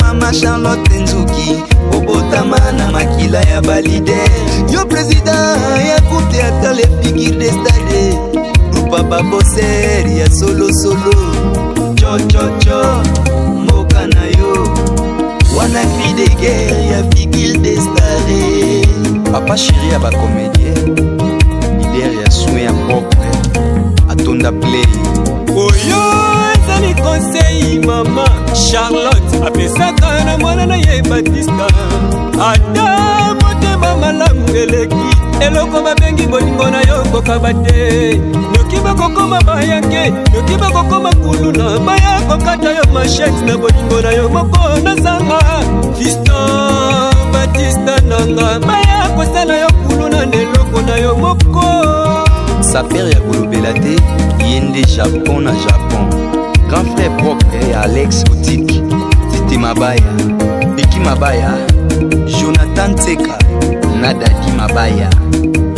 Mama Charlotte Nzuki obotama na makila ya balide yo président ya groupe théâtre les figures de stade Papa Bosser ya solo cho moka na yo wana cri de guerre ya figure de stade Papa chéri ya ba comédien leader ya soin ya propre atonda play oyo zali conseil mama Charlotte apesaka na mwana na ye Batista ata motema malamu eleki eloko babengi bolingo na yo kokabate noki bakokoma bayange noki bakokoma kuluna baya kokata yo machete na bolingo na yo moko nazanga Fiston Batista nanga baya kosala yo kuluna neloko na yo moko Saper ya kolobela te yende Japon na Japon grand frère propre ya Alex Otik Tite Mabaya Biki Mabaya Jonathan Tseka Nadadi Mabaya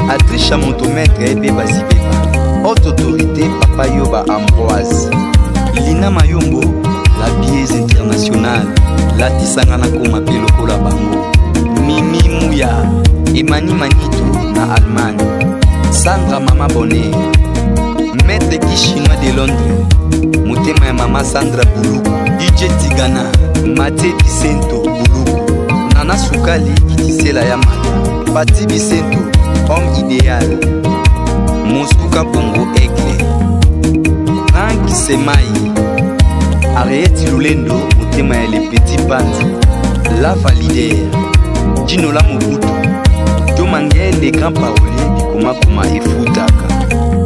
Adrisha Montomètre Ebe Bazibeba Haute autorité Papa Yoba Ambroise Lina Mayombo La Biese Internationale Lati Sangana Koma Peloko la Bango Mimi Mouya Emani Manito na Allemagne Sandra Mama Bonnet Maître Kishima de Londres Motema ya Mama Sandra Buluku DJ Tigana Mate Vicento Buluku Nana Sukali Kitisela ya Mata Pati Vicento Homme idéal Moussouka Bongo Aigle Frank Semai Ariette Lulendo Motema ya les petits Panzu La Validaire Ginola Mobutu Domangé les grands paroliers Bikoma Koma Efutaka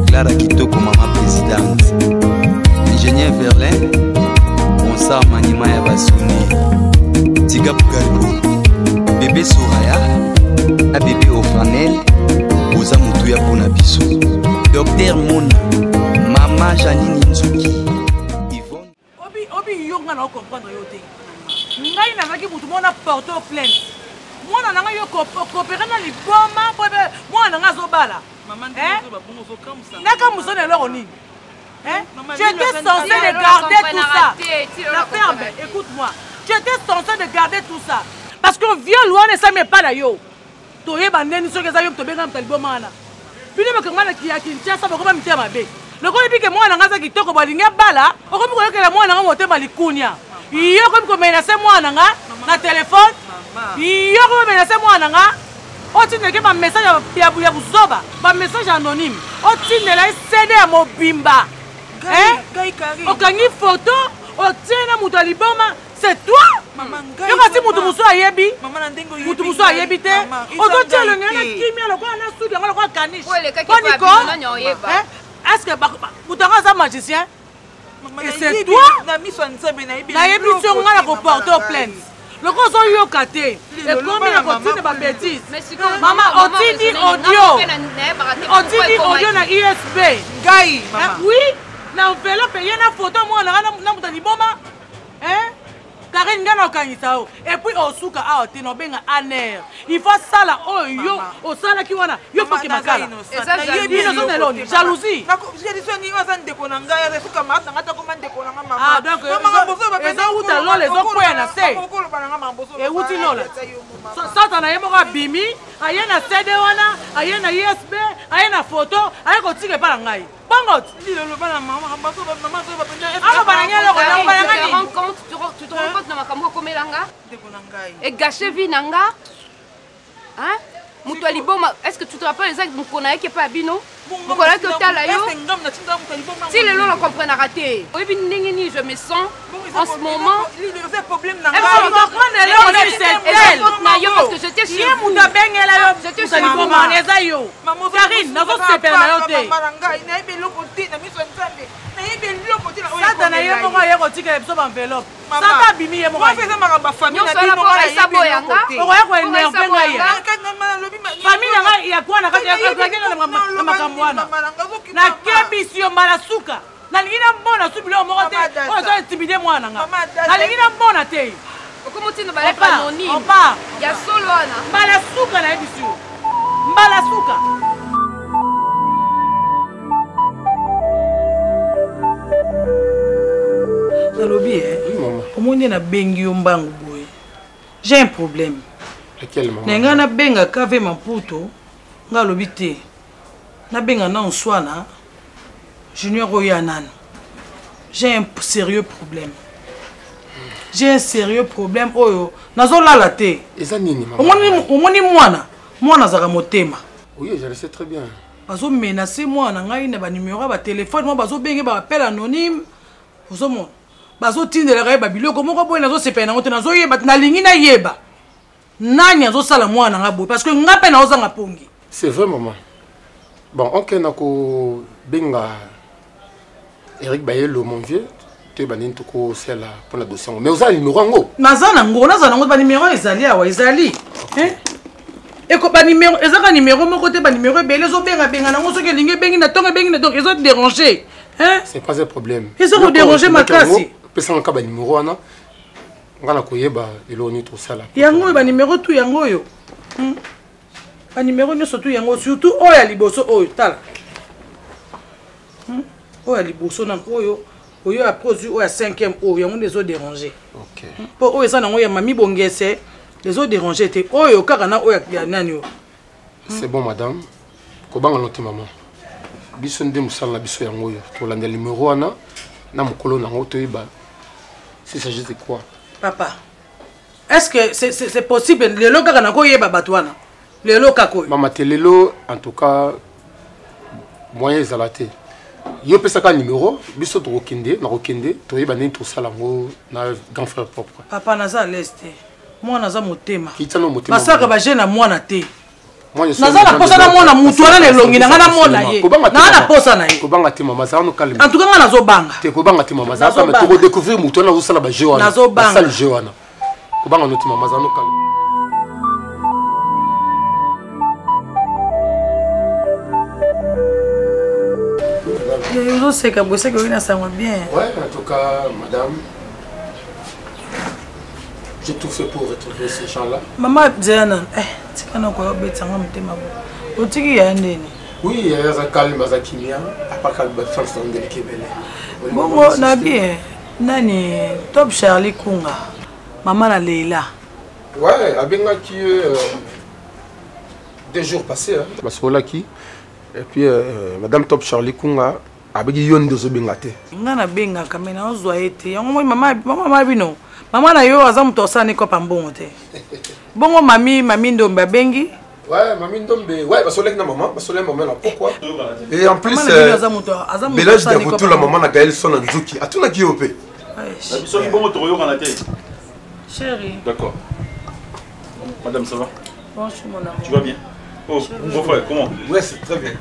Clara Kitoko Mama Présidente Ingénieur Verlin Bonsar Manima ya Basuni Tiga Bugalbo Bébé Soraya A bébé Ofranel Oza Mutuya Pona Biso Docteur Mona Mama Janine Nzuki Yvonne Obi yonga na comprendre yote ngai na zaki mutu mona porte plainte mwana nanga yo coopérer na liboma mwana nanga zobala naka musone loro nini tu étais censé de garder tout ça la ferme écoute-moi tu étais censé de garder tout ça parce que viol wana ça me pas la yo toyeba ndeni soki eza yo tobenga mtaliboma wana bino bakangana ki ya Kinshasa bakoma mitema mabe lokoli bike mwana nanga za kitoko balinga bala okomi koyokela mwana nanga motema likunya iyo komi komenase mwana nga na telefone iyo komi komenase mwana nga otindeke ba message ya buzoba ba message anonyme otindela CD ya mobimba okangi photo otiena mutu aliboma c'est toi yo kasi mutu musu ayebi mutu musu ayebi te ozotiela ngana kimia lokola na sudi yango lokola kanish koniko est-ce que mutu anga aza magicien et c'est toi nayebi so nga na koporte plainte loko ozoyoka te ekomi na kotina babétise mama otindi audio na USB ngai oui na enveloppe ye na photo mwana na mutu aliboma Karine ngana okangisa o et puis osuka awa te no benga aner il faut sala oyo osala ki wana yo foki makala jalousie j'ai dit so ni oza ndeko na ngai refuka mata ngata ko mandeko na mama ah donc eza uta lole zo kwena se e uti lola sata na yemo ka bimi ayena CD wana ayena USB ayena photo ayeko tike para ngai bongot lilo bana mama baso mama so ba penda aka bananyelo ko na banangani tu te rends compte na makambo komelanga et gâcher vie nanga hein mutu aliboma est-ce que tu te rappelles exact mukona yake pa bino mukona que tala yo si le long la comprendre raté oui bi ndenge ni je me sens en ce moment le problème nanga on est c'est na yo parce que j'étais chez vous muta bengela yo j'étais chez vous maneza yo Karine nazo sepela na yo te maranga ina ibe lokoti na miso nzambe na ibe lokoti na oyo sata na yo mo ya ko tika biso ba enveloppe sata bimi ye mo ka feza makamba famille na bino ba sabo yanga o ya ko enerve ngai famille nga ya kwana kati ya na makamwana na kebisio malasuka nalingina mbona subilo moko te ozo intimidé mwana nga nalingina mbona te okomutina bale panoni opa ya solo wana malasuka na ebisio malasuka nalobi omoni na bengi yo mbangu J'ai un problème. Lequel, maman? Nenga na benga kave Maputo, nga lobité. Na benga na Nswana, Junior Oyanan. J'ai un sérieux problème. J'ai un sérieux problème. Oyo, nazo la te. Eza nini, maman? Omoni mwana zaka motema. Oui, je le sais très bien. Bazo menacer mwana ngai na ba numéro ba téléphone, moi bazo benga ba appel anonyme. Ozo mon. Bazo tindela kai ba biloko moko boy nazo sepena ngote nazo yeba na lingi na yeba. Nani azo sala mwana nga boy parce que nga pe na ozanga pongi. C'est vrai, maman. Bon, ok, nako benga Eric Bayelo, mon vieux. Tu es banin toko celle pour la dossier. Mais vous avez le numéro en haut. Nazana ngo ba numéro ezali awa ezali. Hein? Eko ba numéro ezaka numéro mon côté ba numéro belé zo benga na ngo soki lingi bengi na tonga bengi na donc ils ont dérangé. Hein? C'est pas un problème. Ils ont dérangé ma classe. Pesa nga ba numéro ana. Nga na koyeba eloni to sala. Yango ba numéro tout yango yo. Ba numéro nyo surtout yango surtout oya liboso oyo tala. Oya liboso na oyo. Oyo a produit oya 5e oyo yango les autres dérangé. OK. Po oyo ça nango ya mami bongese les autres dérangé te oyo kaka na oya ya nani yo. C'est bon madame. Ko banga note maman. Biso nde musala biso yango yo. To landa numéro ana na mukolo na ngo to yeba. Si s'agit de quoi? Papa. Est-ce que c'est possible le loka kana ko yeba batwana? Le loka ko. Maman telelo en tout cas moyen zalate. Yo pesaka numéro biso to okende na okende to yeba nini to sala ngo na grand frère propre. Papa naza leste. Moi naza motema. Kitano motema. Basaka ba jeune na mwana te. Moi je suis. Naza na posa na mwana mutu wana lelongi na ngana mona ye. Na na posa na ye. Ko banga te mama za no calme. En tout cas ngana zo banga. Te ko banga te mama za mais to découvrir mutu wana zo sala ba jeu wana. Nazo banga. Sala jeu wana. Ko banga no te mama za no calme. Je sais que vous savez que ça va bien. Ouais, en tout cas, madame, j'ai tout fait pour retrouver ces gens-là. Maman Diana, tu connais quoi? Bête, on me témoigne. Où tu y es né? Oui, il y a un calme, un kimia, à part qu'elle va faire son délicat. Bon, moi, na bien. Nani, Top Charlie Kunga. Maman la Leila. Ouais, à Benga qui 2 jours passés. Parce que là qui. Et puis, madame Top Charlie Kunga. Abegi yondo zo bengate. Ngana benga kamena ozwa ete. Yango mama bino. Mama na yo aza muto osane ko pambongo te. Bongo mami ndomba bengi. Ouais, mami ndombe. Ouais, parce que là maman, parce que là maman là pourquoi? Et en plus mélange de retour la maman na Gaël son nzuki. Atuna ki opé. Ouais. Soki bongo to yo kana te. Chérie. D'accord. Madame, ça va? Bonjour mon amour. Tu vas bien? Oh, mon frère, comment? Ouais, c'est très bien.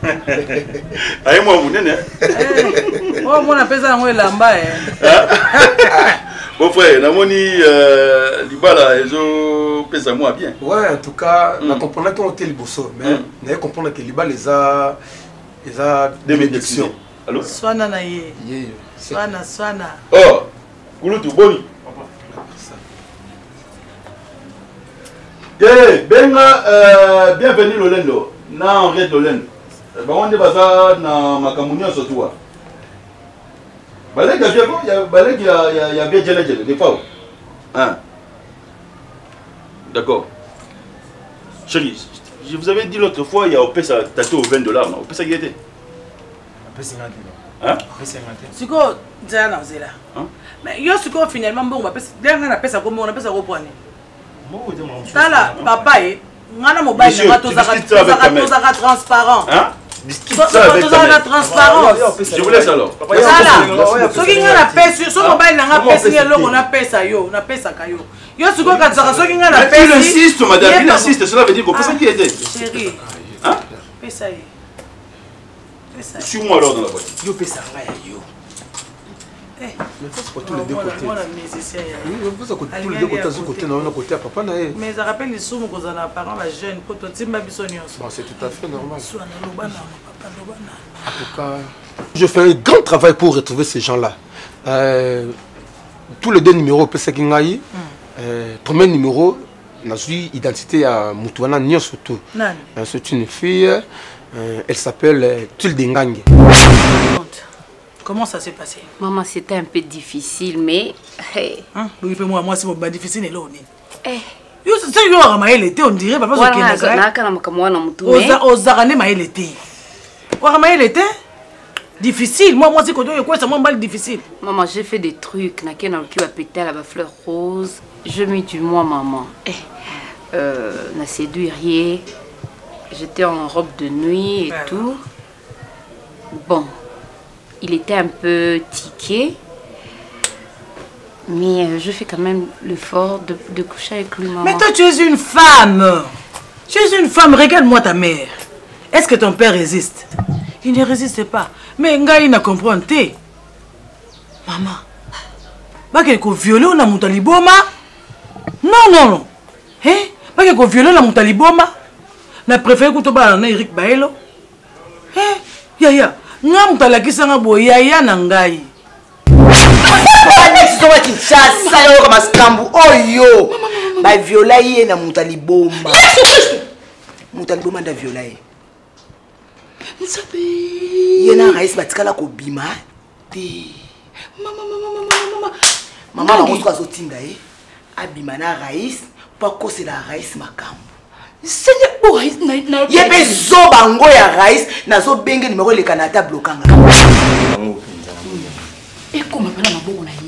Allez, moi, vous n'êtes oh, mon appelle ça un lamba. Mon frère, Namoni, Libala, ils ont pensé moi bien. Ouais, en tout cas, on comprend qu'on était les bossons, mais on comprend que Libala les a des médictions. Allô? Swana na ye. Swana. Oh, Kouloutou, boni. Benga, bienvenue Lolendo, na Henriette Lolendo. On est basé na Makamouni en Sotoua. Balek il y a bien Djele, des fois. Hein? D'accord. Chérie, je vous avais dit l'autre fois, il y a OP ça tatou au $20. OP ça qui était? OP 50. Hein? OP 50. C'est quoi Diana Zela? Mais yo c'est quoi finalement bon on appelle ça comment on appelle ça repoigner. Tala, papa, ngana mobile na tozaka transparent. Hein? Discute ça avec ta mère. Transparence. Je vous laisse alors. Tala, soki ngana pesi, so mobile na nga pesi eloko na pesa yo, na pesa kayo. Yo siko katsaka soki ngana pesi. Il insiste madame, il insiste, cela veut dire qu'on peut ça qui était. Chérie. Hein? Pesa yo. Suis-moi alors dans la boîte. Yo pesa ngaya yo. Mais ça c'est pour tous les deux côtés. Oui, vous avez tous les deux côtés, non, côté à papa. Mais ça rappelle les sous que vous avez parents jeunes, pour tout le monde. C'est tout à fait normal. En tout cas, je fais un grand travail pour retrouver ces gens-là. Tous les 2 numéros, Pesakingaï, premier numéro, on a eu identité à Moutouana Nyon surtout. C'est une fille, elle s'appelle Tuldengang. Comment ça s'est passé? Maman, c'était un peu difficile, mais... Oui, moi c'est difficile. C'est yo ramael était on dirait papa so kena na kana makamwana mutu ozakane mael était ramael était difficile moi c'est quand quoi ça moi mal difficile maman j'ai fait des trucs na kena qui va péter la fleur rose je mis du moi maman na séduire j'étais en robe de nuit et tout bon il était un peu tiqué. Mais je fais quand même l'effort de coucher avec lui, maman. Mais toi, tu es une femme. Tu es une femme. Regarde-moi ta mère. Est-ce que ton père résiste? Il ne résiste pas. Mais Ngaï n'a compris. Maman. Pas qu'il faut violer on a mon taliboma. Non. Hein? Pas qu'il faut violer on a mon taliboma. Na préféré que tu vas en Eric Baelo. Hein? Yaya. Nga mon talakisa nga bo yaya na Ngaï. Kinshasa yo kama skambu oyo ba viola ye na mutaliboma mutaliboma nda viola ye nsabe ye na rais batikala ko bima te mama ba mosuka zotinda ye abima na rais pa kosela rais makambo senya bo rais na ye be zo bango ya rais na zo benge nimero le kanata blokanga et comment pas na maboko na ye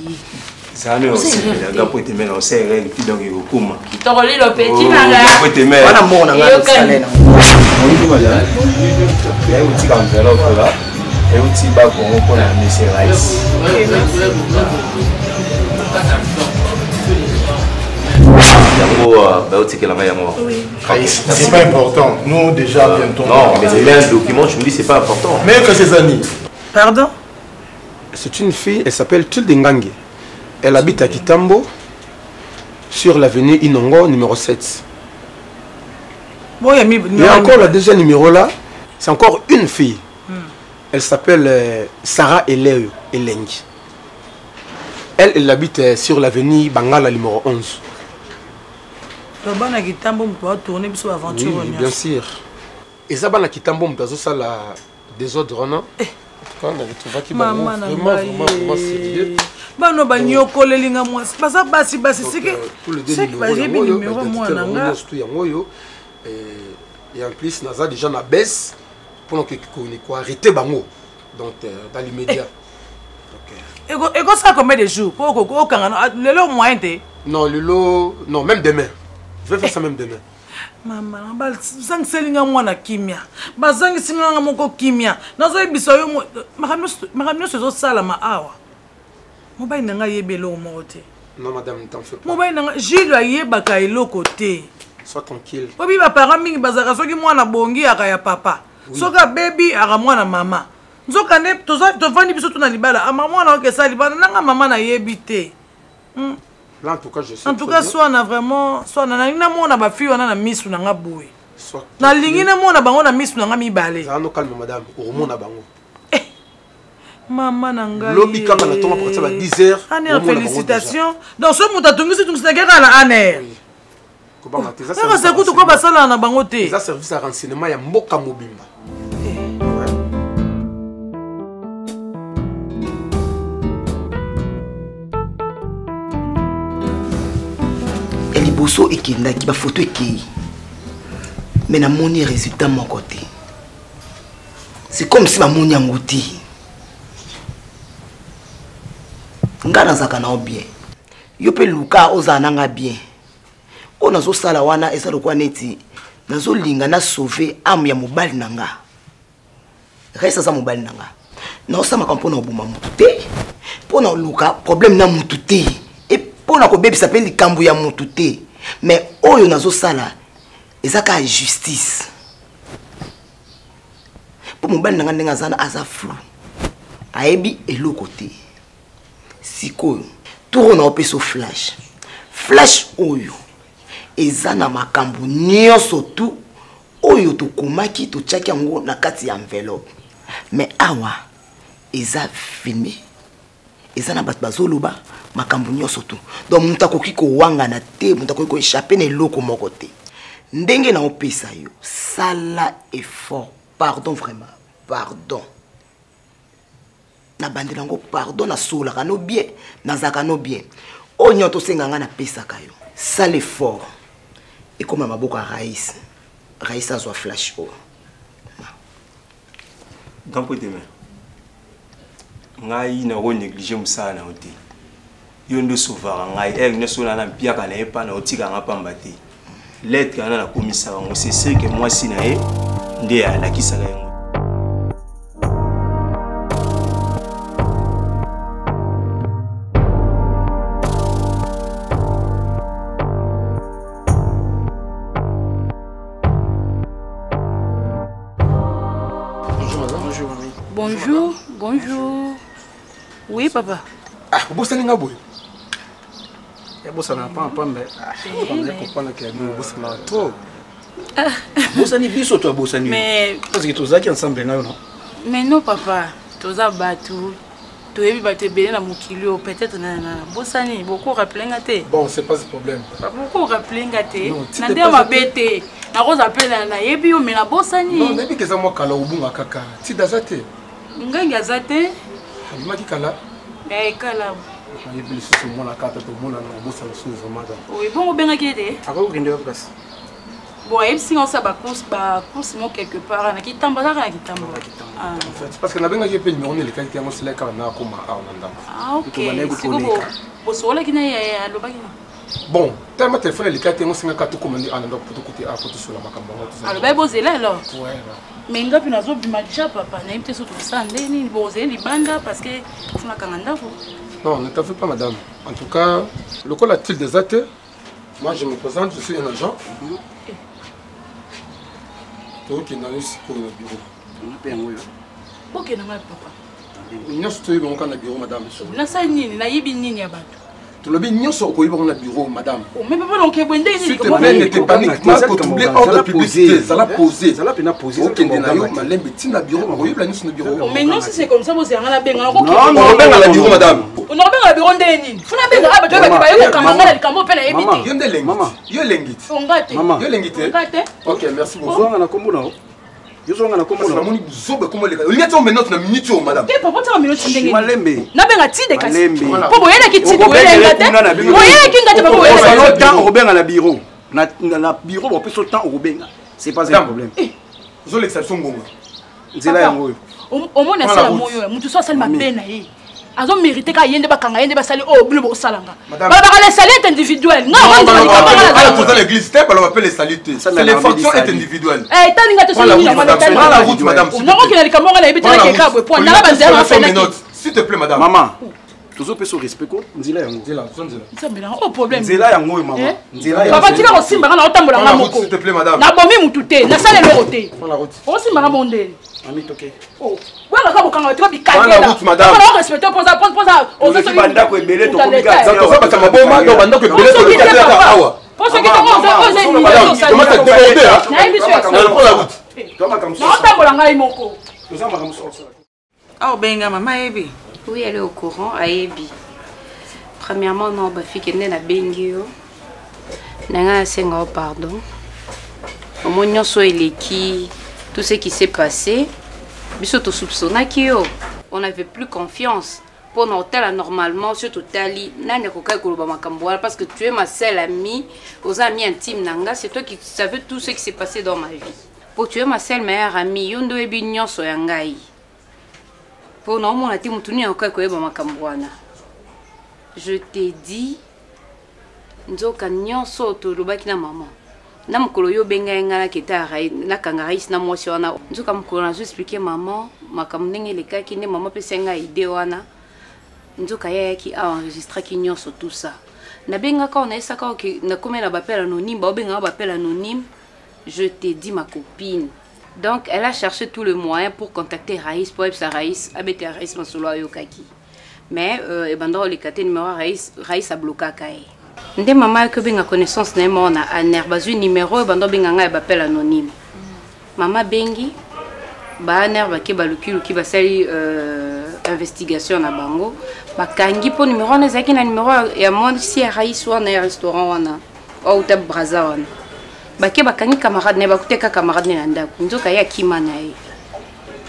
ça ne aussi la pour te mettre au serré et puis donc il kuma qui te relie le petit nanga pour te mettre wana mbona nga salé na on dit voilà il y a un petit enveloppe là et un petit bac pour la monsieur rice c'est pas important nous déjà bientôt non mais c'est un document je me dis c'est pas important mais que ces années Pardon? C'est une fille, elle s'appelle Tulde Ngangue. Elle habite à Kitambo, sur l'avenue Inongo, numéro 7. Bon, il y a encore le deuxième numéro là, c'est encore une fille. Elle s'appelle Sarah Elengi. Elle habite sur l'avenue Bangala, numéro 11. Oui, bien sûr. Et ça, à Kitambo, on peut faire la désordre, non? Maman vraiment sérieux. Bano banyokolelinga mwasi baza basi sike sike bajebi numéro moi nanga et en plus naza déjà na baisse pour que ko arrêter bango donc dans l'immédiat. OK. Et ça combien de jours pour ko kanga le lot moyen té? Non, le lot non même demain. Je vais faire ça même demain. Maman, bazang selinga mwana kimia. Bazang singa moko kimia. Nazo ebiso yo makamno sezo sala ma awa. Mobile nanga yebelo mote. Non madame, t'en fais pas. Mobile nanga Gilles ayebaka eloko te. Sois tranquille. Obi ba parents mingi bazaka soki mwana bongi aka ya papa. Soka baby aka mwana mama. Nzoka ne to vandi biso to na libala. Ama mwana oke sala libala nanga mama na yebite. Là, en tout cas, je sais. En tout cas, soit on a vraiment, soit on a mon a fille on a mis sous nanga boué. Na lingi na mon a bango na mis sous nanga mi balé. Ça no calme madame, au mon a bango. Maman nanga. Lobi kaka na tonga pour ça 10h. Aner félicitations. Donc ce monta tongi c'est tout ça gars na aner. Comment on a ça? Ça coûte quoi ça là na bango té. Ça service à renseignement ya mboka mobimba. Liboso ekendaki ba photo ekei mais na moni résultat mon côté c'est comme si ma moni angouti ngana zaka na bien yo pe luka ozananga bien ona zo sala wana esa lokwa neti nazo linga na sauver âme ya mobali nanga reste ça mobali nanga na osama kampona obuma mutu te pona luka problème na mutu te et pona ko bebisa pe likambu ya mutu te mais oyo nazo sala ezaka justice pour mobali nanga ndenga zana aza flou ayebi eloko te sikoyo turo na opeso flash oyo ezana makambu nyonso tu oyo tokomaki totiaki yango na kati ya enveloppe mais awa eza filmé ezana bato bazoloba makambu nyonso tu donc muta koki ko wanga na te muta koki ko échapper na eloko moko te ndenge na opesa yo sala effort pardon vraiment pardon na bandela ngo pardon na sola kano bien na zakano bien onyo to senga nga na pesa kayo sala effort et comme maboko Raïs a soit flash oh dans pour demain ngai na négliger musana ote yondo sauvara ngai ne sona na pia kana epa na otika ngapa mbate lettre kana na komisa bango c'est sûr que moi si na e nde ya la kisaka yango. Bonjour, bonjour. Oui, papa. Ah, vous savez nga boy. Ya bossa na pas mais on est comprendre que nous bossa na trop. Bossa ni biso toi bossa ni. Mais parce que tous ça qui ensemble là non. Mais non papa, tous ça batu. Tu es battu bien na mukilio peut-être na bossa ni beaucoup rappeler ngate. Bon, c'est pas ce problème. Beaucoup rappeler ngate. Na ndia mabete. Na rose appelle na yebi o mais na bossa ni. Non, depuis que ça moi kala obunga kaka. Ti dazate. Ngangi azate. Maki kala. Kala. Je vais laisser mon la carte pour mon bossa na sous madame. Oui, bon bien qui était. Ako kinde wa place. Bon, et si on s'abat course moi quelque part na kitamba na kitamba. En fait, parce que na benga yepe numéro les qualités moi c'est là quand na koma aonanda. Ah OK. C'est bon. Bon, so la kina ya lobaki. Bon, t'as ma téléphone les qualités moi c'est nga to commander aonanda pour côté à côté sur la makamba. Alors ben bozé là alors. Ouais. Mais ngapi nazo bimacha papa na imte so to sande ni bozé libanda parce que funa kanganda fo. Non, ne t'en fais pas madame. En tout cas, le col a-t-il des actes? Moi je me présente, je suis un agent. Donc il y a pour le bureau. Ok, non, papa. Il y a un bureau, madame. Na sa nini, na yibi nini ya bato. Tu l'as bien sur le bureau, madame. Mais papa, donc, s'il te plaît, ne te panique pas pour troubler ordre de publicité. Ça l'a posé. Ça l'a posé. Ok, mais non, si c'est comme ça, vous avez un bien. Non, on a un bureau, madame. On a un bureau de nini. Vous n'avez pas de bureau, ok, merci beaucoup. Je suis en train de zobe comme les gars. Il y a des minutes na minute madame. Eh papa tu as minute ndenge. Malembe. Na benga tide kasi. Malembe. Popo yena kitide yena ngate. Oyena kinga te papa oyena. Le temps Robin à la bureau. Na bureau on peut sur temps Robin. C'est pas un problème. Zo l'exception gonga. Nzela yango. Au moins na sala moyo. Mutu so sala mabena ye. Azo mérité ka yende bakanga yende basali oh bino bo salanga. Ba les saluts individuels. Non, on dans l'église, c'est pas on appelle les saluts. C'est les fonctions individuelles. Eh, tani ngate so ni na la route madame. Non, qui na likambo na ebitela ke ka point na ba nzela fa na. S'il te plaît madame. Maman. Toujours peut se respect ko nzela yango. Nzela au problème. Nzela yango maman. Nzela yango. Papa tika ko simba na otambola nga moko. S'il te plaît madame. Na bomi mutu te, na sala le roté. Prends la route. O simba na mondeli. Ami toké. Oh. Voilà quand on va prendre la route madame. On respecte pour ça aux autres banda ko ebele to komika. Ça to ba kama boma do banda ko ebele to kaka awa. Pour ceux qui t'ont osé comment ça déborder hein. Prends la route. Toma comme ça. Non tambola ngai moko. Nous avons comme ça. Ah benga maman Ebi. Oui, elle est au courant à Ebi. Premièrement non ba fille qui est na bengio. Nanga senga pardon. Au moins so eleki tout ce qui s'est passé. Biso to soupçonna kio. On n'avait plus confiance. Pour notre hôtel normalement surtout tali nane kokai koloba makambo parce que tu es ma seule amie, aux amis intimes nanga, c'est toi qui savais tout ce qui s'est passé dans ma vie. Pour tu es ma seule meilleure amie, yondo ebi nyonso ya ngai. Pour non mon ati mutuni kokai koyeba makambo wana. Je t'ai dit nzoka nyonso to lobaki na maman. Na mukolo yo benga ngana kita rai na kanga rais na mwasi wana. Nzoka mukolo na expliquer maman makambo ndenge lekaki ne maman pesenga idée wana. Nzoka yaki a enregistré ki nyonso tout ça. Na benga ka on a ça ka na comme na bapel anonyme, ba benga bapel anonyme. Je t'ai dit ma copine. Donc elle a cherché tout le moyen pour contacter Raïs pour sa Raïs abete Raïs masolo ayokaki. Mais e bando le kate numéro Raïs a bloqué kai. Nde maman que benga connaissance na mo na aner bazu numéro e bando benga nga bapel anonyme. Maman bengi ba aner ba ke balukulu ki basali investigation na bango bakangi po numéro na zaki na numéro ya mon si Raïs wana na restaurant wana au ta braza wana bake bakangi camarade ne bakuteka camarade ne ndako nzoka ya kimana ye.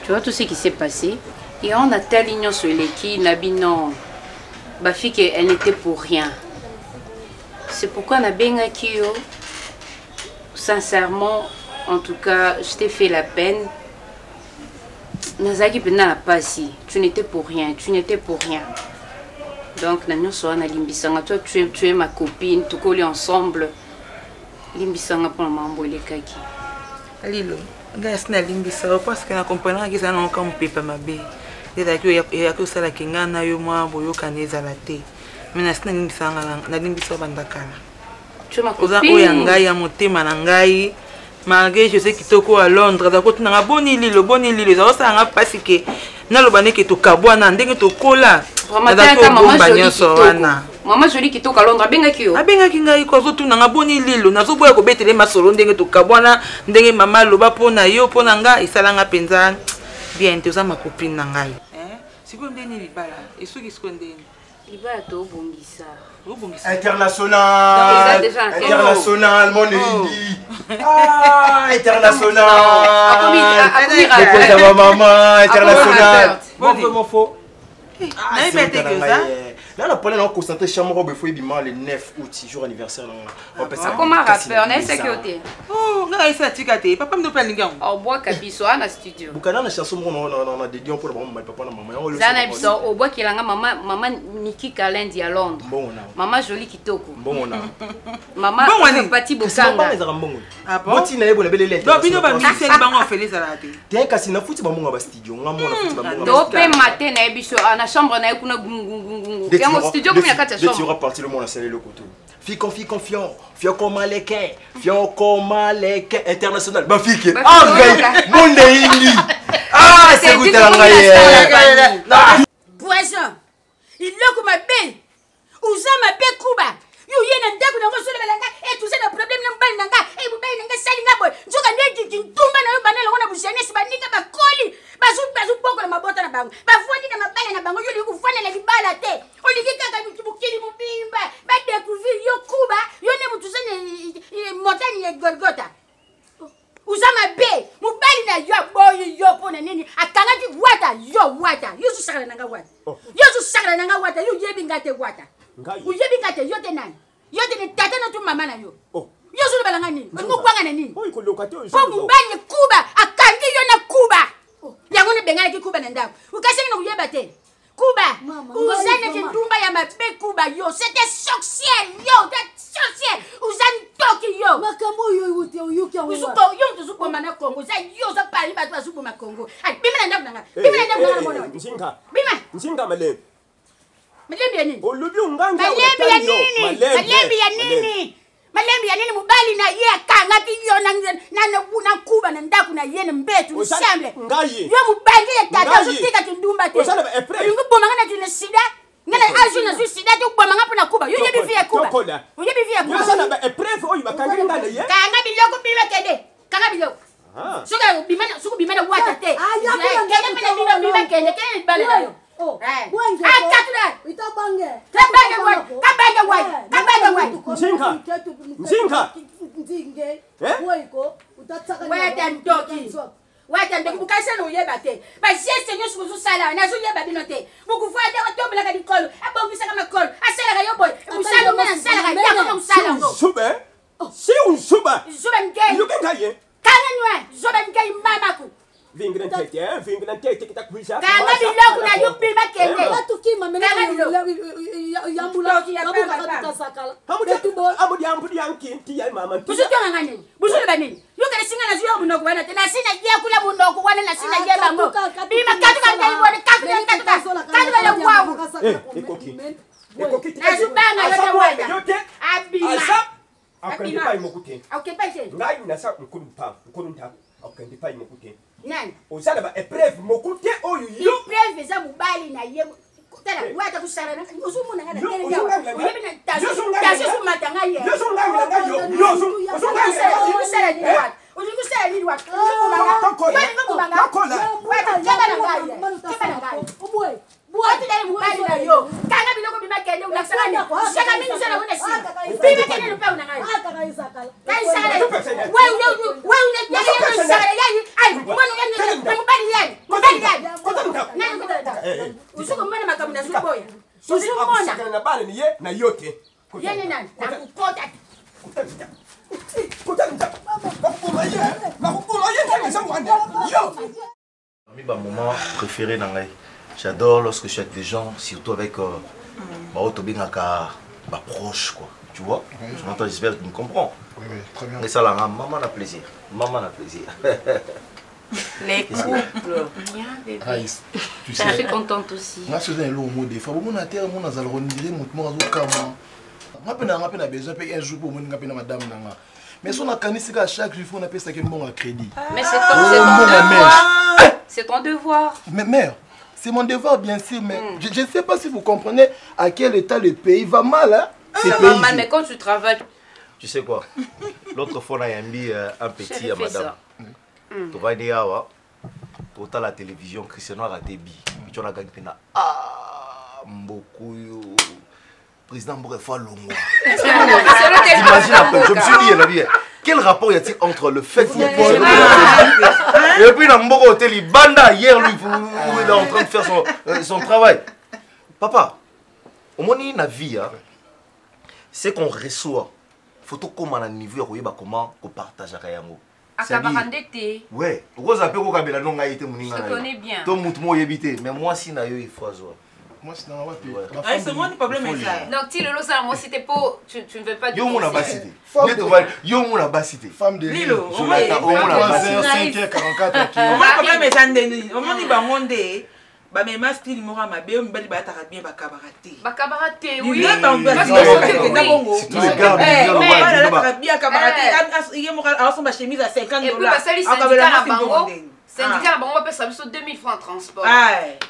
Tu vois tout ce qui s'est passé et on a telle union sur l'équipe nabino ba fille qu'elle n'était pour rien. C'est pourquoi na benga kiyo sincèrement, en tout cas, je t'ai fait la peine. Nazaki pendant la passe, tu n'étais pour rien, tu n'étais pour rien. Donc, nous sommes à Limbisanga. Toi, tu es ma copine, tout collé ensemble. Limbisanga pour le mambo et les kaki. Lilo, regarde, na Limbisanga parce que na comprendre que ça n'a aucun pépé ma bé. Il y a que ça la kinga na yo moi boyo kaneza la té. Mais na Limbisanga bandakala. Tu es ma Oza copine. oyanga ya motema na ngai. Malgré je sais kitoko à Londres, da kotu na boni lilo, ça ça nga parce que na lobane ke to kabwana ndenge to kola. Maman jolie qui toka Londres abengaki yo. Abengaki ngai ko zotu na boni lilo, nazo boya ko betele masolo ndenge to kabwana, ndenge mama loba pona yo pona nga isalanga penza. Bien, tu as ma copine na ngai. Siko ndeni libala, esuki siko ndeni. Libala to bongisa. International, international, mon indi. Ah, international. Ma maman, international. Mon faux. Ah, là, la problème, on concentre chambre robe faut bien le 9 août, jour anniversaire. On peut ça. Comment rappeur, n'est-ce que oh, non, ça tikate. Papa me appelle Lingan. Au bois kabiso na studio. Bukana na chanson on a dédié pour maman, papa na maman. Zana biso au bois qui langa maman Niki Kalendi à Londres. Bon na. Maman jolie kitoko. Bon na. Maman Pati Bokanga. Ah bon. Boti na yebo na bele lettre. Donc bino ba musicien bango feli salate. Tiens kasi na futi bango ba studio, ngamo na futi bango. Do pe matin na biso na chambre na kuna gungungungu. Kama studio comme ya kata chambre. Tu auras parti le monde à saler le couteau. Fille confiant, fion comme Alekin, international. Bah fille, ah gars, monde indi. Ah c'est good la ngai. Poisson. Il le comme belle. Uzama be kuba. You yena ndaku na ngosole belanga et tout ça le problème n'embali nanga et bu bali nanga sali ngabo. Njoka ndeki ntumba na yo banela ngona bushane sibanika bakoli. Bazu boko na mabota na bango. Bafoni na mabala na bango yuli kufana na libala te. Olikika ka bukili mubimba. Ba découvrir yo kuba, yo ne mutuzane montagne ya Golgotha. Uzama be, mubali na yo boy yo pona nini akangati wata. Yo su sakala nanga wata. Yo su sakala nanga wata, yo yebi ngate wata. Uyebi ngate yo te nani? Yo te ni tata na tu mama na yo. Yo su balanga nini? Ngokwanga na nini? Oy ko lokate yo. Po mubali kuba akangi yo na kuba. Yango ne bengala ki kuba na ndako. Ukashinga na uyeba te. Kuba, uzane kitumba ya mabe kuba yo, c'était sorcier yo, sorcier, uzane toki yo. Makambo yo yote yuki awo. Usuko yo tusuko mana Kongo, za yo za pali ba tu asuko ma Kongo. Ai, bima na ndanga. Bima na ndanga mwana. Nzinga. Bima. Nzinga malebe. Malebe ya nini? Olubi unganga malebe ya nini? Malebe ya nini? Malembi ya nini mubali na ye akanga kiyo na kuba na ndaku na ye mbetu usamble. Yo mubali ya tata usutika kindumba te. Yungu boma ngana tuna sida. Ngana azu na zu sida te boma ngapa na kuba. Yo yebi via kuba. Yo yebi via kuba. Yo sana ba epreuve oyi bakanga ngana ye. Kanga biloko biwe kede. Kanga biloko. Suka bimana wata te. Kenya pele biwe kede. Kenya bale na yo. Oh, katuna. Itabange. Kabanga wai. Nzinga. Nzinge. Boyko, utataka. Wata ndoki bukasa no yeba te. Ba geste nyo suku sala na zo yeba bino te. Buku fwa de to bla ka dikolo. Abongisa kama kolo. Asala ka yo boy. Musala mena sala ka ya ko musala. Sube. Si un suba. Suba ngey. Luke ngaye. Kana nywe. Suba ngey mama ku. Vingran tete kita kuisha. Kanga biloko na yupi makende. Watu kima mena yambula yabuka tutasakala. Amudi yankinti ya mama. Busutonga ngani? Busule banini? Yuka singa na zuyo bunoko wana tena sina je kula bunoko wana na sina je bango. Bima katu kanga ibone katu ya kwabu. Ekoki. Na zubanga yote wada. Abima. Akandipa imokute. Aukepa je. Ngai nasa nkunta. Akandipa imokute. Nani? Osala ba epreuve mokute oyo yo. Epreuve za mubali na ye. Tala wata kusara na usumu na ngana tele yawo. Uyebi na tazo sumatanga ye. Usala ni wat. Usala ni wat. Watu dali mubali na yo. Kanga biloko bimakende unasanga ni. Shaka mimi sana wona si. Bibi kene lupa unangai. Kaisara. Wewe unasara yani. Ai, mbona yani mubali yani. Nani kutata? Usuko mbona makamuna zuboya. Usuko mbona na bale ni ye na yote. Yene nani? Nakukota. Mon moment préféré dans la... J'adore lorsque je suis avec des gens, surtout avec ma proche, quoi. Tu vois? Je m'entends, j'espère que tu me comprends. Oui, très bien. Mais ça, là, maman a plaisir. Maman a plaisir. Les couples. Raïs, tu sais. Je suis contente aussi. Moi, je suis un lot de fois. Mon terre, mon azal rendiré, mon azal moi, je n'ai besoin de un jour pour mon madame. Mais si on a canisé à chaque jour, on appelle ça un bon crédit. Mais c'est ton devoir. C'est ton devoir. Mais mère, c'est mon devoir, bien sûr, mais je ne sais pas si vous comprenez à quel état le pays va mal. Hein? Ça va mal, mais quand tu travailles... Tu sais quoi? L'autre fois, on a mis un petit à madame. Tu vas dire, tu as la télévision, Cristiano a raté bi. Tu as gagné pena. Ah, Mbokuyo. Président Mbourefa Longo. T'imagines après, je me suis dit, la vie, quel rapport y a-t-il entre le fait qu'il et puis dans Mboko Hotel, Banda, hier, lui, il est en train de faire son travail. Papa, au moins, il y a une vie, c'est qu'on reçoit. Photo comme à un niveau, comment on partage à Kayango. Ouais, pourquoi ça peut qu'on kabela non gaïté mon je te connais bien. Ton moutmo yébité, mais moi si na yo il faut azwa. Moi c'est dans la c'est moi le problème est ça. Donc si le lot ça moi c'était pas tu ne veux pas dire. Yo mon abasité. Yo mon abasité. Femme de Lilo. Je l'attends au mon abasité. 5h44. Au moins problème est ça ndeni. Au moins ni ba monde. Bah mais ma style mora ma bé on bali ba tarabien ba kabaraté. Ba kabaraté oui. Il attend ba c'est na bongo. C'est tous les gars mais tarabien kabaraté. Il mora alors son ba chemise à $50. Et puis ba sali syndicat na bango. Syndicat na bango ba pesa biso 2000 francs transport.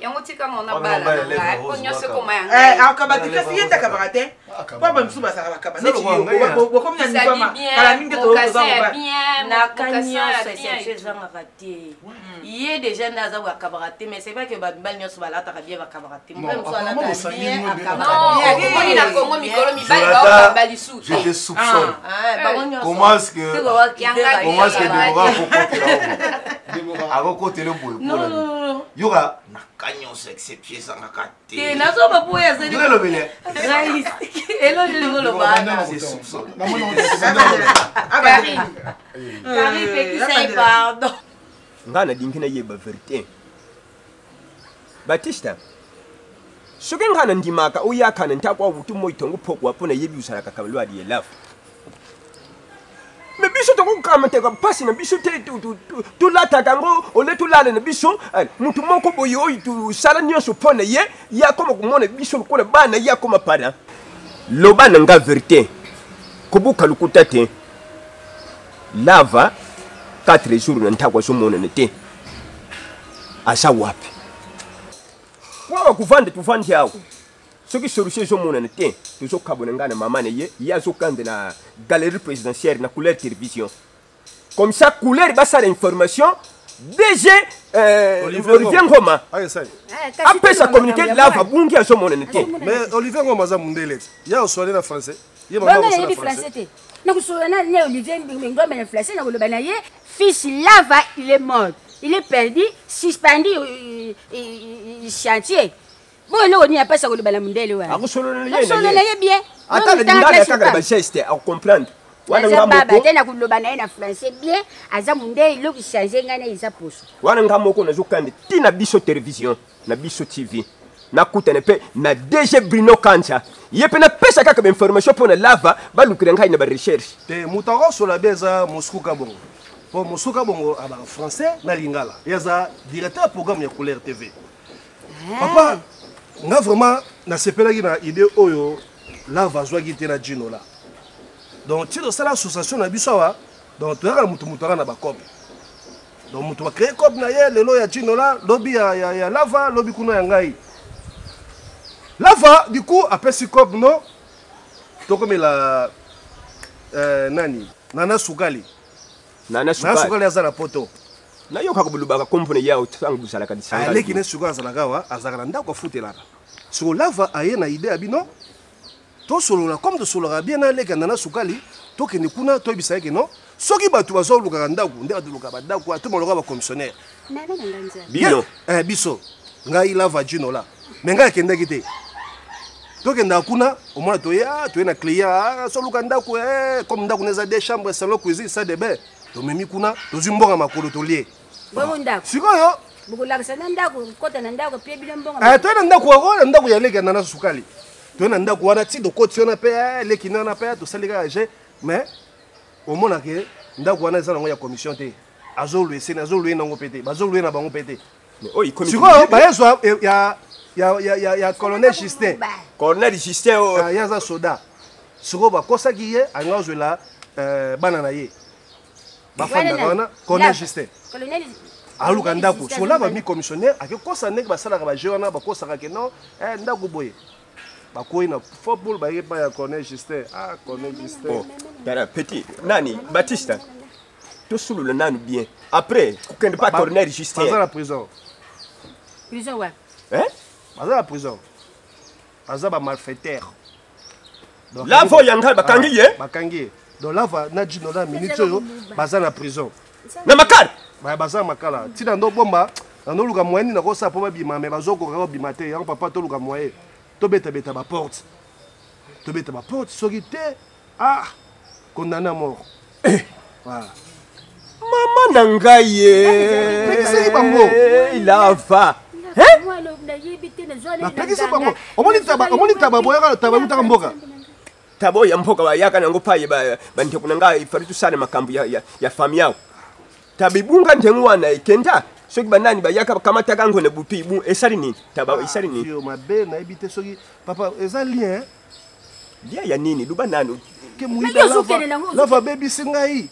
Yango tika on a bala. Ko nyose ko mayanga. Akabati kasi yenta kabaraté. Kwa ba msuba sa ba kabaraté. Bo comme na niveau ma. Kala mingi to to za bien. Na kanyo c'est chez un raté. Il y a des jeunes dans un cabaret, mais c'est vrai que Babal n'y a pas de bien à cabaret. Je te soupçonne. Comment est-ce que non. Il y aura un cagnon sexy pied sans la carte. Et n'a pas pour y aller. Et là, je le vois. C'est soupçon. Karine, petit pardon. Ngana dinkina yeba vérité. Batista. Soki ngana ndimaka uyakana ntakwa wutu moitongo pokwa pona yebi usala kakalwa di love. Mais biso tongo kamate ka pasi na biso te tu lata kango ole tu lale na biso mutu moko boyo itu sala nyoso pona ye ya koma kumona biso ko bana ya koma para. Lobana nga vérité. Kubuka lukutate. Lava 4 jours ntakwa somona nete asa wapi kwa kuvanda tuvandi yao soki solution somona nete tuzo kabona ngana mama ne ye yazo kande na galerie présidentielle na couleur télévision comme ça couleur basa l'information DG Olivier Ngoma après ça communiquer là va bungi somona nete mais Olivier Ngoma za mundele ya oswale na français ye mama oswale na français na kusona ne Olivier Ngoma na français na koloba na ye fils Lava, il est mort. Il est perdu, suspendu chantier. Bon, on n'y a pas ça que le balamundel. Ah, vous solonnez bien. Attends, le geste à comprendre. Wana ngamo tena kulobana na français bien azamunde lo kishange ngana isaposo. Wana ngamo ko nazokande tina biso télévision na biso TV. Na kutene pe na DG Bruno Kancha. Yepe na pesa kaka information pour na lava balukira ngai na ba recherche. Te mutaro sur la beza Moscou Kabongo. Pour Moussouka Bongo, français, na lingala. Il y a directeur programme de Couleur TV. Papa, on a vraiment une idée oyo la vazwa qui était na Gino là. Donc tu as l'association na bisawa, donc tu as mutu na ba cop. Donc mutu va créer cop na ye lelo ya Gino là, lobby ya lava, lobby kuno ya ngai. Lava du coup après si cop non. Donc comme la nani, Nana Sugali. Nana Sugali azala poto. Na yoka kubulubaka kompone yao tangu sala kadisa. Aleki ne Sugali azala gawa azala ndako futelaka. So lava aye na idée abino. To solo la comme de solo bien na leka Nana Sugali, to ke nikuna to ibisa yake no. Soki batu bazo luka ndako, ndeka duluka bandako atumo loka ba commissionnaire. Nana nganza. Bino biso. Ngai lava Gino la. Menga kende kite. tokenda kuna omona toye na client soluka ndako comme ndako neza deux chambres salon cuisine salle de bain tomemi kuna tozwi mbonga makolo tolie sikoyo toye na ndako wako ndako ya leki nana sukali toye na ndako wana ti dokoti wana mpe leki nana mpe tosali kaka je mais omona ke ndako wana eza nango ya commission te azolue nango mpe te bazolue na bango mpe te sikoyo bayezwa ya colonel Justin. Colonel Justin yaza soda. Sikoyo bakosaki ye anga ozwela bana na ye. Bafanda wana colonel Justin. Aluka ndako. Sola ba mi commissionnaire akekosa ndenge basalaka ba jeu wana bakosaka ke non ndako boye. Bakoyi na football ba yepa ya colonel Justin. Colonel Justin. Dara petit nani Baptiste. Tout sous le nanu bien. Après, kokende pas colonel Justin. Dans la prison. Prison ouais. Baza la prison. Baza ba malfaiteur. Lava yanga bakangi ye. Bakangi. Donc lava na dino na minute yo baza na prison. Na makala. Ba baza makala. Tina ndo bomba, ndo luka moyeni na kosa po bima me bazoko ka bima te. Yango papa to luka moye. To beta ba porte. To beta ba porte soki te. Condamné à mort. Voilà. Maman nangaye. C'est bango. Lava. Tabo ya mboka bayaka nango paye bante kunanga ifaritu sana makambu ya fami yao tabibunga ntengwana ikenda soki banani bayaka kamata kango ne bupi bu esali nini taba esali nini yo mabe na ibite soki papa ezali dia ya nini duba nanu ke muida lava baby singai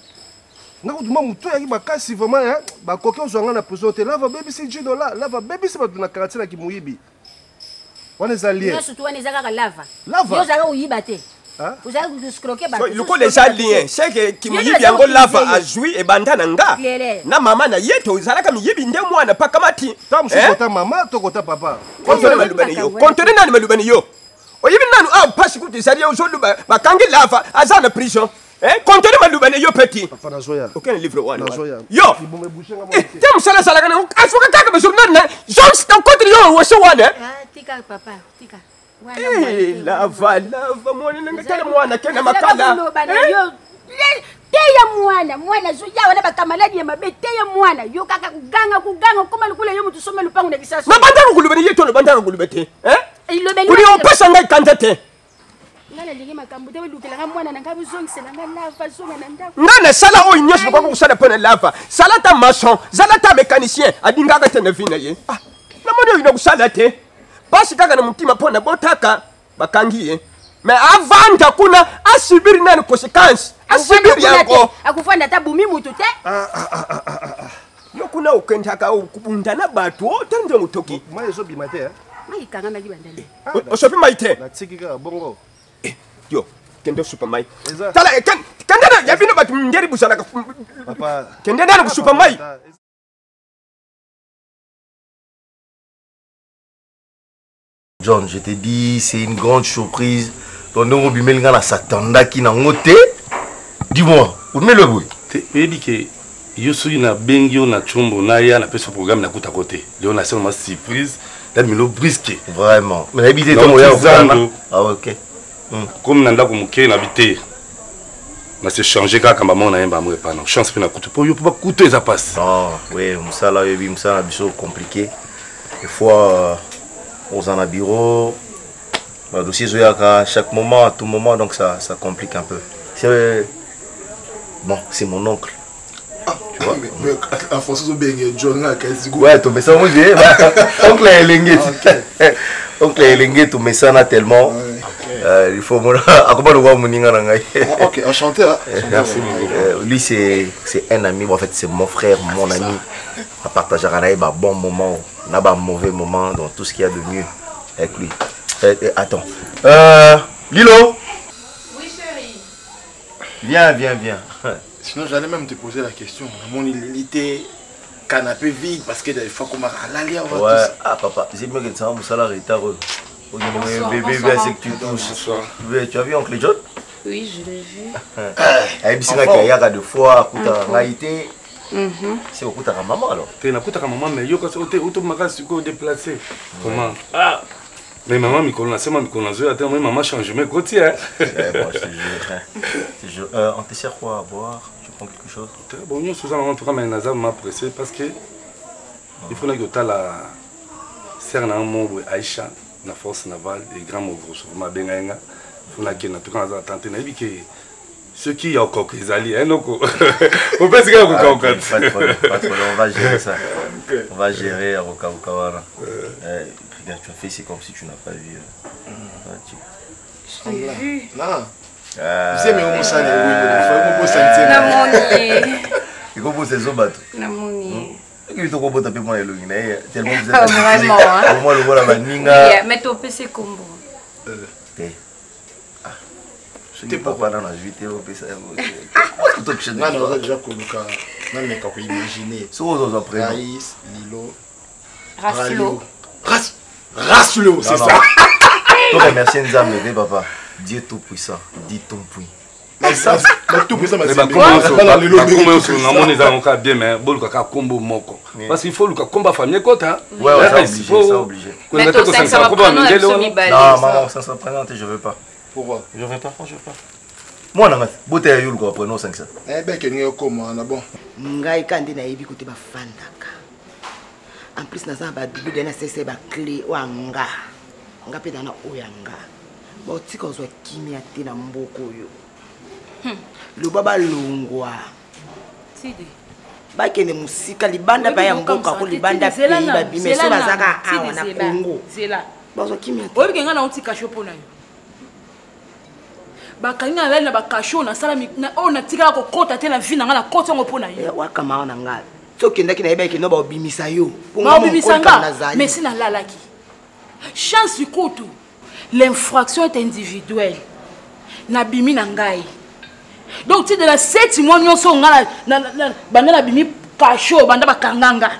nakutuma mutu yaki makasi vraiment bakoki ozwanga na prison te lava baby si $10 lava baby si bato na quartier na kimuyibi wana eza lien surtout wana eza kaka lava lava yo zaka uyiba te ozala kuskroke bato loko eza lien c'est que kimuyibi yango lava azwi ebanda na nga na mama na ye tozalaka miyibi nde mwana paka mati tamusukota mama tokota papa kontone malubani yo kontone nani malubani yo oyibi nanu pasi kuti zali ozoluba bakangi lava aza na prison contenu malubane yo petit papa nazoya aucun livre one nazoya yo tem sala sala kana afuka taka be journal na jones ta contre yo wo so wana tika papa tika lava mwana ngatele mwana kena makala yo teya mwana zo ya wana bakamaladi ya mabe teya mwana yo kaka kuganga koma lukule yo mutu somela lupangu na kisasa mabanda ngulubani yeto lubanda ngulubete kuli opesa ngai kanzate ngana lingi makambo te lukela nga mwana nanga bizongisela nga lava zonga na ndako ngana sala oyo nyosho kwa kusala pona lava sala ta maçon sala ta mécanicien adingaka te na vina ye na mwana ina kusala te basi kaka na mutima pona botaka bakangi ye mais avant kuna asubiri nani conséquence asubiri yako akufanda ta bumi mutu te yo kuna ukendaka kubunda na batu tande mutoki mai zo bimate mai kanga magi bandale osopi mai te na tikika bongo yo kende super mai tala kende na ya vino batu ngeri busala papa kende na super mai John, je te dis, c'est une grande surprise. Ton nom Bimelga na s'attendait qui n'a ngoté. Dis-moi, où met le bruit? Tu dis que Yosu na bengio na chombo na ya na ce programme na kuta côté. Léon a seulement surprise, là me le brisque. Vraiment. Mais habité ton moyen ah OK. Comme nanda ko muke na habité. Na se changer kaka maman na yemba mo pas non. Chance pe na kuta po yo pas kuta ça passe. Ah, oui, musala yebi musala biso compliqué. Des fois on en a bureau. Le dossier Zoyaka à chaque moment, à tout moment, donc ça complique un peu. C'est bon, c'est mon oncle. Ah, tu vois, mais en français, ouais, tu mets ça, moi, oncle est lingué. Oncle est lingué, tu mets ça tellement. Il faut ok, enchanté. Merci. Lui, c'est un ami, en fait, c'est mon frère, mon ami. On partage un bon moment, on a un mauvais moment, donc tout ce qu'il y a de mieux avec lui. Attends. Lilo. Oui, chérie. Viens. Sinon, j'allais même te poser la question. Mon était canapé vide parce que des fois, qu'on m'a râlé. Ouais, ah papa, j'ai bien que ça va, ça retard. Bébé, c'est que tu touches. Tu as vu Oncle John? Oui, je l'ai vu. Il y a deux fois, c'est au coup de maman alors. Tu es au coup de maman, mais tu es déplacé. Comment? Ah! Mais maman, c'est moi qui attends, moi, maman change mes côtés. Hein. Bon, je te jure. On te sert quoi à boire? Tu prends quelque chose? Bon, nous, Suzanne, en tout cas, mais Nazar m'a pressé parce que il faut que tu aies la serre dans mon Aïcha, la force navale, et grand mot gros, ma bengaïna. Il faut que tu aies tenté que ceux qui ont encore les alliés, hein, donc on peut se dire qu'on pas de problème, on va gérer ça. On va gérer à Okawana. Regarde, tu as fait, c'est comme si tu n'as pas vu. Je t'ai vu. Non. Tu sais, mais on s'en est. On s'en il compose ses obates. Il faut que tu aies moi tellement vous êtes vraiment. Pour moi, le voilà, la ninga. Mais tu peux se combo. Tu pas dans la vie, tu peux ça. Non, on a déjà connu quand même quand imaginer. Raïs, Lilo, Raslo. Raslo, c'est ça. Tu remercies Nzambe, papa. Dieu tout puissant, dis ton puits. Mais ça, tout puissant, mais c'est bien, mais bon, combo moko. Parce qu'il faut le combat famille côté. Ouais, c'est obligé. Mais toi, ça va prendre un semi-balai. Non, maman, ça se présente, je veux pas. Pourquoi? Je veux pas, je veux pas. Moi, on a beauté à Yul, quoi, prenons 500. Eh bien, que nous sommes on a bon. Ngai kandi na yebi kote ba fandaka. En plus na za ba bibi dena sese ba clé wa nga. Nga pe dana oyanga. Ba tika ozwa kimia te na mboko yo. Lo baba longwa. Tidi. Ba kende musika libanda ba ya mboka ko libanda pe ba bime so bazaka awa na Congo. Zela. Ba ozwa kimia te. Oyebi kenga na utika shopo na yo. Bakanina lele na bakasho na sala na tika ko kota te na vie na nga na kota ngo pona yo. Wa kama na nga. So kenda kina yeba kino ba obimisa yo. Ba obimisa nga. Mais si na lalaki. Chance kutu. L'infraction est individuelle. Na bimi na ngai. Donc tu de la 7 mois nyonso nga na banda na bimi kasho banda bakanganga.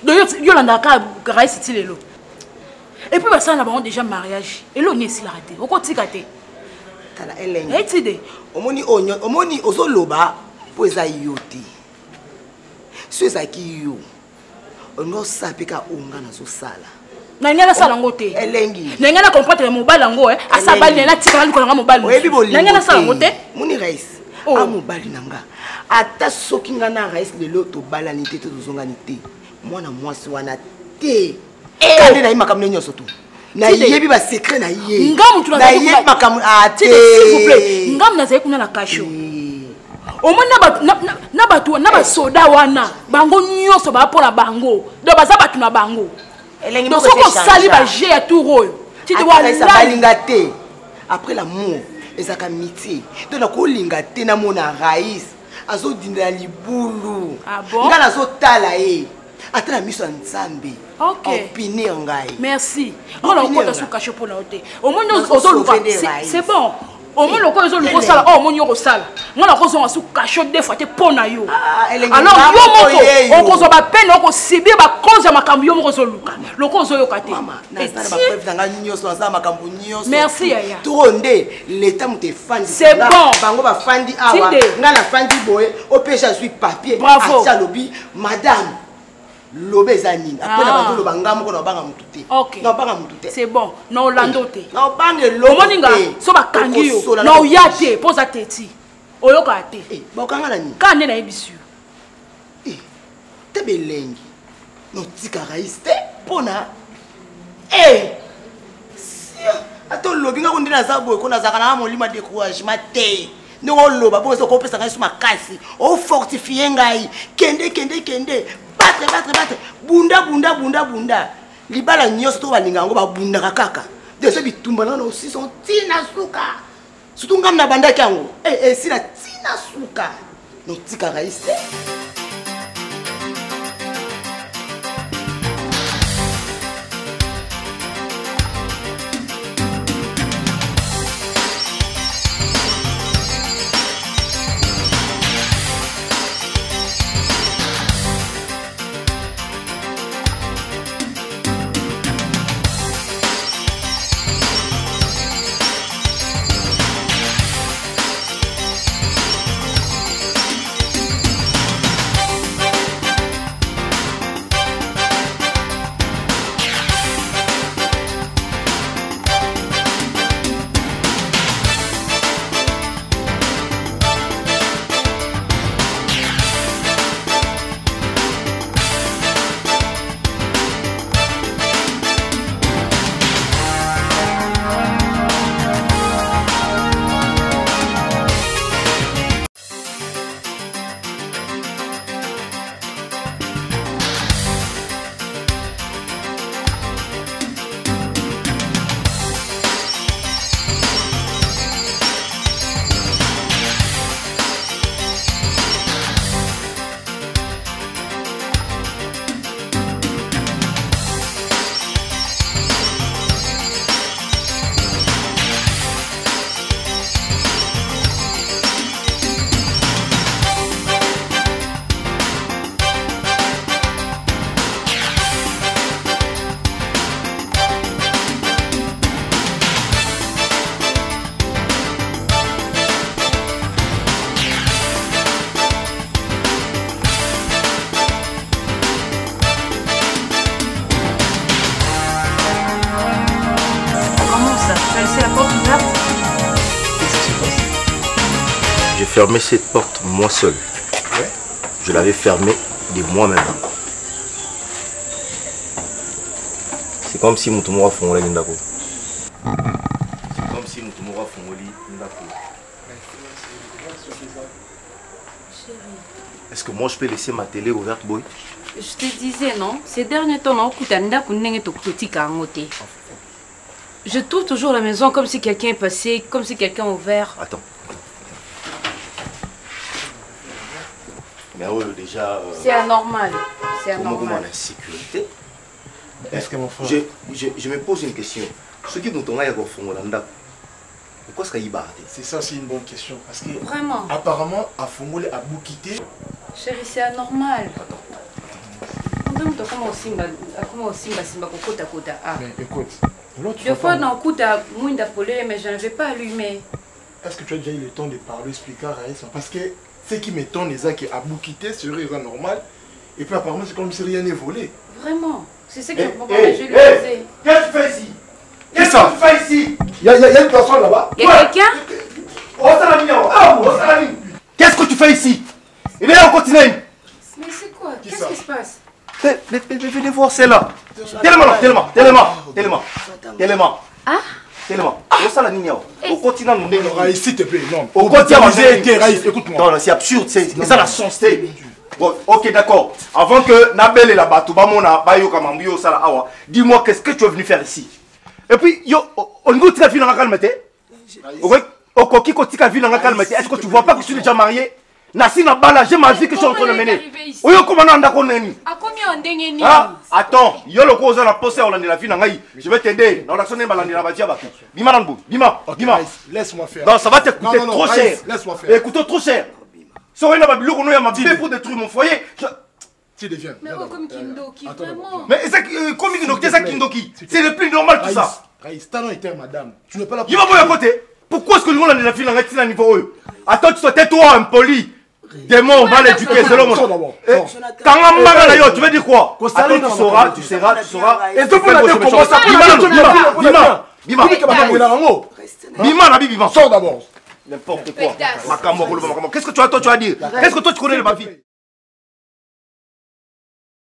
Donc yo landa ka raisi ti lelo. Et puis ça na ba déjà mariage. Et là on est si la raté. Oko tika te. Tala elenge. Etide. Omoni onyo, omoni ozoloba po eza yoti. So eza ki yo. Ono sapeka onga na zo sala. Na ngana sala ngote. Elengi. Na ngana comprendre mobile ngo asabali na tika li kolanga mobile. Oyebi boli. Na ngana sala ngote. Muni rais. A mobile nanga. Ata soki ngana rais lelo to balani te to zongani te. Mwana mwasi wana te. Kande na imakamne nyoso tu. Na yebi ba secret na ye. Ngamu tu na yebi makamu ate. S'il vous plaît. Ngamu na zayi kuna na kasho. Omona na batu na ba soda wana. Bango nyoso ba pona bango. Do baza batu na bango. Elengi donc soko sali ba je ya tout royo. Tu dois ça balinga te. Après l'amour, ezaka amitié. Donc na ko linga te na mona raïs. Azo dinda libulu. Ah bon? Ngana zo tala e. Atala miso nzambe. Ok. Opinion ngai. Merci. On a encore sous caché pour la hôtel. Au moins c'est bon. Au moins le corps le sala. Oh mon yo sala. On a encore sous caché des fois te pona yo. Alors yo moko on cause ba peine on sibir ba cause ya makambo yo moko zo luka. Le cause yo kate. Mama, na sala ba preuve nga nyoso na makambo nyoso. Merci yaya. Toronde l'état mute fandi. C'est bon. Bango ba fandi awa. Nga na fandi boye au péché suis papier. Bravo. Acha lobi madame. Lobe zanine après la bando lobanga moko na banga mututé. OK. Na banga mututé. C'est bon. Na Orlando te. Na bange lo. Moninga so ba kangi yo. Na oyate poza teti. Oyoka te. Ba okanga nani? Kane na ebisu. Te belengi. No tika raiste pona. Ato lobinga ko ndina za boye ko na zaka na molima découragement te. Ndongo loba bo so ko pesa ngai suma kasi. O fortifier ngai. Kende. Battre. Bunda. Libala nyoso to balinga ngo ba bunda kaka. Dese bitumba na aussi son tina suka. Surtout ngam na banda kango. Si na tina suka. No tika raiste. J'ai fermé cette porte moi seul. Ouais. Je l'avais fermée de moi-même. C'est comme si Moutoumora Fongoli Ndako. C'est comme si Moutoumora Fongoli Ndako. Est-ce que moi je peux laisser ma télé ouverte, boy? Je te disais, non? Ces derniers temps, non, je trouve toujours la maison comme si quelqu'un est passé, comme si quelqu'un a ouvert. Attends. Mais oui, déjà... C'est anormal. C'est anormal. Comment la sécurité? Est-ce que mon frère... Je me pose une question. Ce qui nous tombe à Fongolanda, pourquoi est-ce qu'il y a? C'est ça, c'est une bonne question. Parce que... Vraiment. Apparemment, à Fongolé, à Boukité... Chérie, c'est anormal. Mais écoute, deux fois dans le coup de mouine d'apolé, mais je ne vais pas allumer. Est-ce que tu as déjà eu le temps de parler, expliquer à Raïssa? Parce que ce qui m'étonne, c'est qu'à Boukité serait normal. Et puis apparemment, c'est comme si rien n'est volé. Vraiment. C'est ce que je lui disais. Qu'est-ce que tu fais ici? Qu'est-ce que tu fais ici? Il y a une personne là-bas. Il y a quelqu'un? Qu'est-ce que tu fais ici? Il est en continent. Mais c'est quoi? Qu'est-ce qui se passe? Venez voir, c'est là. Tellement. Ah? Tellement. Ça la ligne. Au continent, nous Raïs, s'il te plaît, non. Au continent, Raïs, écoute-moi. Non, c'est absurde, c'est ça la sensité. Bon, ok, d'accord. Avant que Nabel et la Batoubamona, Bayo Kamambio, Sala Awa, dis-moi qu'est-ce que tu es venu faire ici? Et puis, on nous dit la ville en calme. Est-ce que tu vois pas que je suis déjà marié? Nasina Bala, j'ai ma vie que je suis en train de mener. Oui, comment on a connu? À combien on dégaine? Attends, il y a le cause à la poste à la vie. Je vais t'aider. Dans l'action de la Badia. Bima. Laisse-moi faire. Non, ça va te coûter trop cher. Laisse-moi faire. Écoute, trop cher. Soyez là-bas, il y a ma bébé pour détruire mon foyer. Tu deviens. Mais comme Kindoki, vraiment. Mais comme Kindoki, c'est Kindoki. C'est le plus normal tout ça. Raïs, t'as non été madame. Tu n'es pas là pour. Il va voir à côté. Pourquoi est-ce que nous on a la fille en niveau eux? Attends, tu sois tais-toi, impoli. Démon, on va l'éduquer, c'est l'homme. Tu veux dire quoi? Attends, tu sauras. Et tu peux la dire comment ça? Bima. Sors d'abord. N'importe quoi. Qu'est-ce que toi tu vas dire? Qu'est-ce que toi tu connais de ma vie?